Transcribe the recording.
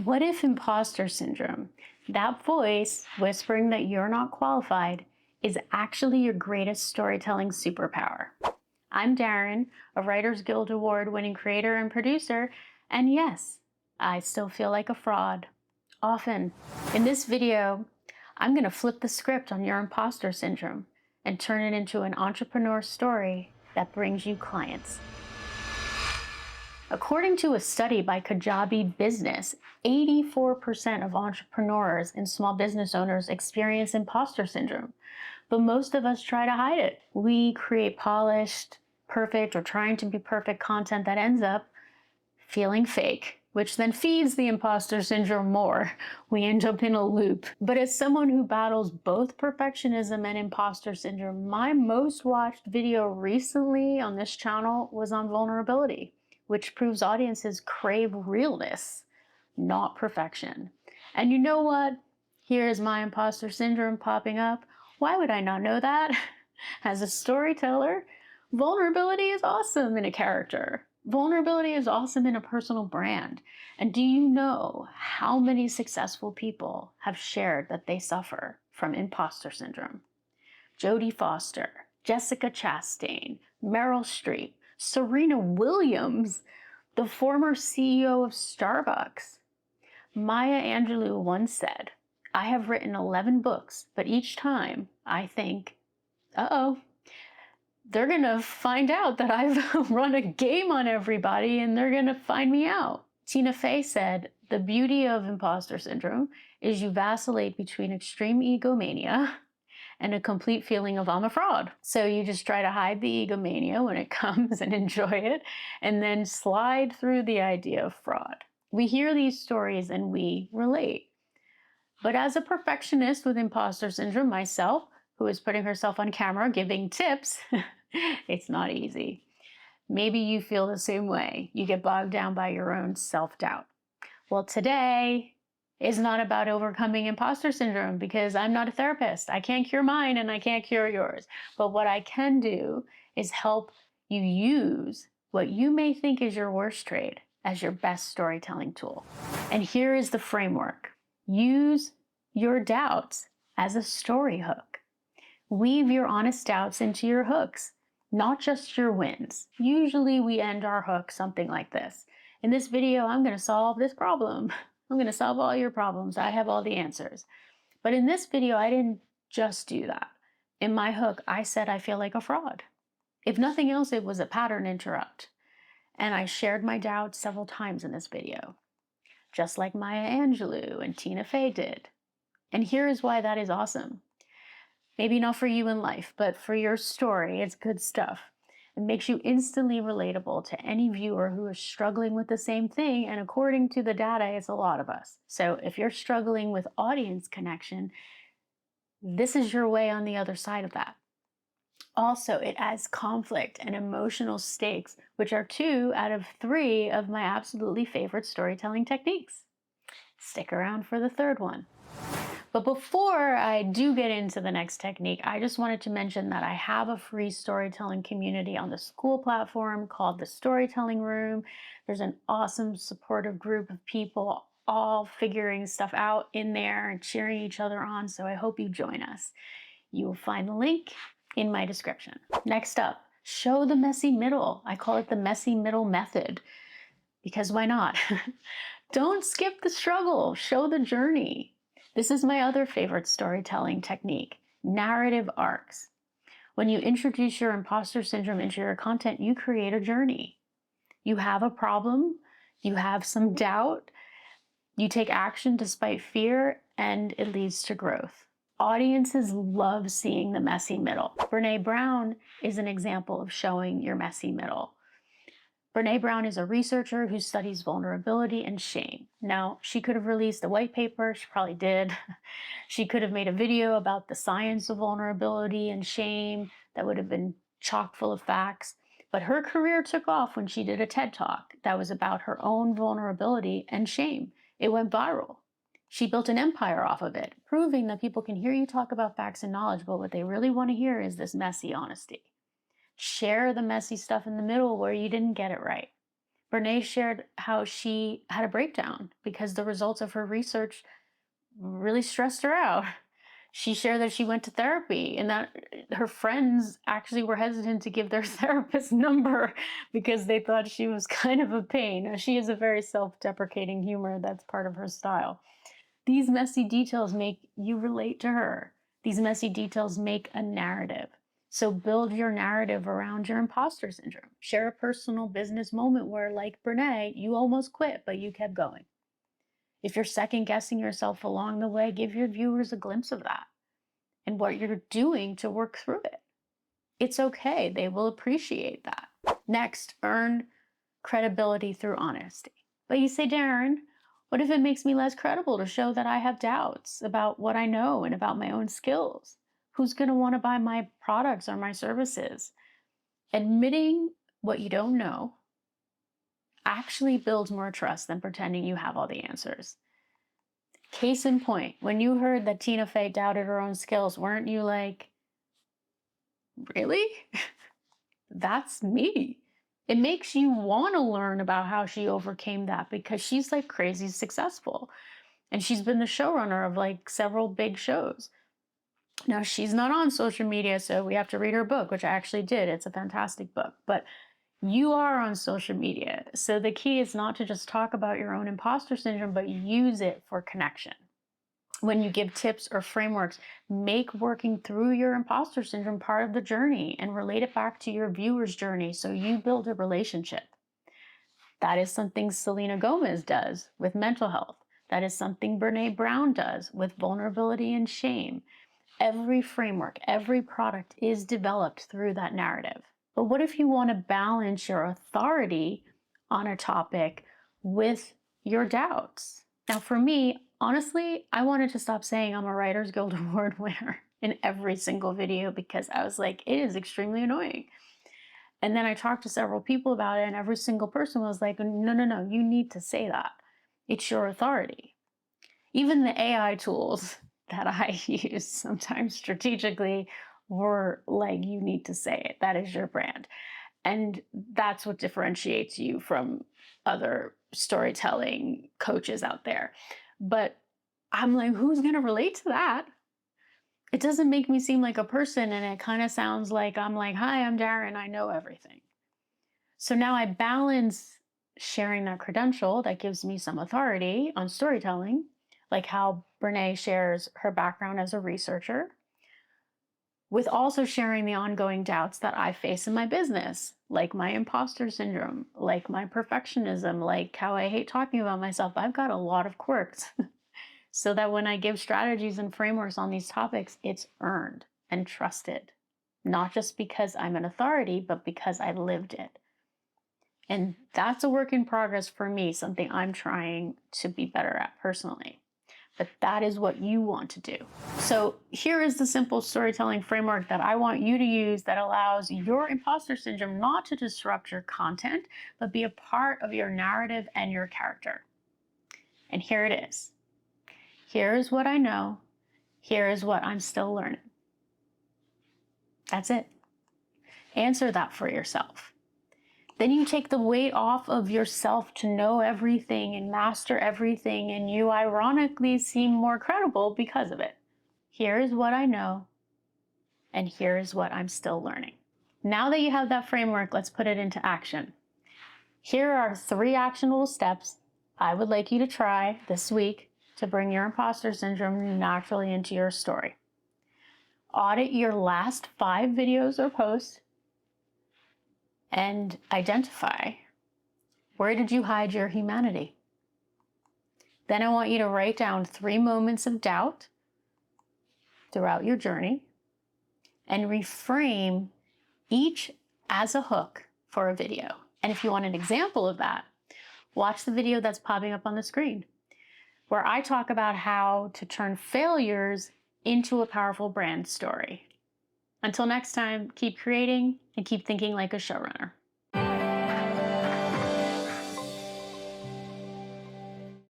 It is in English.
What if imposter syndrome, that voice whispering that you're not qualified, is actually your greatest storytelling superpower? I'm Daryn, a Writers Guild Award-winning creator and producer, and yes, I still feel like a fraud. Often. In this video, I'm going to flip the script on your imposter syndrome and turn it into an entrepreneur story that brings you clients. According to a study by Kajabi Business, 84% of entrepreneurs and small business owners experience imposter syndrome, but most of us try to hide it. We create polished, perfect, or trying to be perfect content that ends up feeling fake, which then feeds the imposter syndrome more. We end up in a loop. But as someone who battles both perfectionism and imposter syndrome, my most watched video recently on this channel was on vulnerability, which proves audiences crave realness, not perfection. And you know what? Here's my imposter syndrome popping up. Why would I not know that? As a storyteller, vulnerability is awesome in a character. Vulnerability is awesome in a personal brand. And do you know how many successful people have shared that they suffer from imposter syndrome? Jodie Foster, Jessica Chastain, Meryl Streep, Serena Williams, the former CEO of Starbucks. Maya Angelou once said, "I have written 11 books, but each time I think, uh-oh, they're gonna find out that I've run a game on everybody and they're gonna find me out." Tina Fey said, "The beauty of imposter syndrome is you vacillate between extreme egomania and a complete feeling of I'm a fraud." So you just try to hide the egomania when it comes and enjoy it, and then slide through the idea of fraud. We hear these stories and we relate. But as a perfectionist with imposter syndrome myself, who is putting herself on camera giving tips, it's not easy. Maybe you feel the same way. You get bogged down by your own self-doubt. Well, today is not about overcoming imposter syndrome because I'm not a therapist. I can't cure mine and I can't cure yours. But what I can do is help you use what you may think is your worst trait as your best storytelling tool. And here is the framework. Use your doubts as a story hook. Weave your honest doubts into your hooks, not just your wins. Usually we end our hook something like this. In this video, I'm going to solve this problem. I'm going to solve all your problems. I have all the answers. But in this video, I didn't just do that. In my hook, I said I feel like a fraud. If nothing else, it was a pattern interrupt. And I shared my doubts several times in this video, just like Maya Angelou and Tina Fey did. And here is why that is awesome. Maybe not for you in life, but for your story, it's good stuff. It makes you instantly relatable to any viewer who is struggling with the same thing, and according to the data, it's a lot of us. So if you're struggling with audience connection, this is your way on the other side of that. Also, it adds conflict and emotional stakes, which are 2 out of 3 of my absolutely favorite storytelling techniques. Stick around for the third one. But before I do get into the next technique, I just wanted to mention that I have a free storytelling community on the School platform called the Storytelling Room. There's an awesome supportive group of people all figuring stuff out in there and cheering each other on, so I hope you join us. You will find the link in my description. Next up, show the messy middle. I call it the messy middle method, because why not? Don't skip the struggle, show the journey. This is my other favorite storytelling technique, narrative arcs. When you introduce your imposter syndrome into your content, you create a journey. You have a problem, you have some doubt, you take action despite fear, and it leads to growth. Audiences love seeing the messy middle. Brené Brown is an example of showing your messy middle. Brené Brown is a researcher who studies vulnerability and shame. Now, she could have released a white paper, she probably did. She could have made a video about the science of vulnerability and shame that would have been chock full of facts. But her career took off when she did a TED Talk that was about her own vulnerability and shame. It went viral. She built an empire off of it, proving that people can hear you talk about facts and knowledge, but what they really want to hear is this messy honesty. Share the messy stuff in the middle where you didn't get it right. Brené shared how she had a breakdown because the results of her research really stressed her out. She shared that she went to therapy and that her friends actually were hesitant to give their therapist number because they thought she was kind of a pain. Now, she has a very self-deprecating humor that's part of her style. These messy details make you relate to her. These messy details make a narrative. So build your narrative around your imposter syndrome. Share a personal business moment where, like Brené, you almost quit, but you kept going. If you're second guessing yourself along the way, give your viewers a glimpse of that and what you're doing to work through it. It's okay. They will appreciate that. Next, earn credibility through honesty. But you say, Daryn, what if it makes me less credible to show that I have doubts about what I know and about my own skills? Who's going to want to buy my products or my services? Admitting what you don't know actually builds more trust than pretending you have all the answers. Case in point, when you heard that Tina Fey doubted her own skills, weren't you like, really? That's me. It makes you want to learn about how she overcame that because she's like crazy successful. And she's been the showrunner of like several big shows. Now, she's not on social media, so we have to read her book, which I actually did. It's a fantastic book. But you are on social media. So the key is not to just talk about your own imposter syndrome, but use it for connection. When you give tips or frameworks, make working through your imposter syndrome part of the journey and relate it back to your viewer's journey so you build a relationship. That is something Selena Gomez does with mental health. That is something Brené Brown does with vulnerability and shame. Every framework, every product is developed through that narrative. But what if you want to balance your authority on a topic with your doubts? Now, for me, honestly, I wanted to stop saying I'm a Writers Guild Award winner in every single video because I was like, it is extremely annoying. And then I talked to several people about it, and every single person was like, no, you need to say that. It's your authority. Even the AI tools that I use sometimes strategically were like, you need to say it. That is your brand. And that's what differentiates you from other storytelling coaches out there. But I'm like, who's going to relate to that? It doesn't make me seem like a person, and it kind of sounds like I'm like, hi, I'm Daryn, I know everything. So now I balance sharing that credential that gives me some authority on storytelling, like how Brené shares her background as a researcher, with also sharing the ongoing doubts that I face in my business, like my imposter syndrome, like my perfectionism, like how I hate talking about myself. I've got a lot of quirks. So that when I give strategies and frameworks on these topics, it's earned and trusted, not just because I'm an authority, but because I lived it. And that's a work in progress for me, something I'm trying to be better at personally. But that is what you want to do. So here is the simple storytelling framework that I want you to use that allows your imposter syndrome not to disrupt your content, but be a part of your narrative and your character. And here it is. Here is what I know. Here is what I'm still learning. That's it. Answer that for yourself. Then you take the weight off of yourself to know everything and master everything, and you ironically seem more credible because of it. Here is what I know, and here is what I'm still learning. Now that you have that framework, let's put it into action. Here are 3 actionable steps I would like you to try this week to bring your imposter syndrome naturally into your story. Audit your last 5 videos or posts and identify, where did you hide your humanity? Then I want you to write down 3 moments of doubt throughout your journey and reframe each as a hook for a video. And if you want an example of that, watch the video that's popping up on the screen, where I talk about how to turn failures into a powerful brand story. Until next time, keep creating and keep thinking like a showrunner.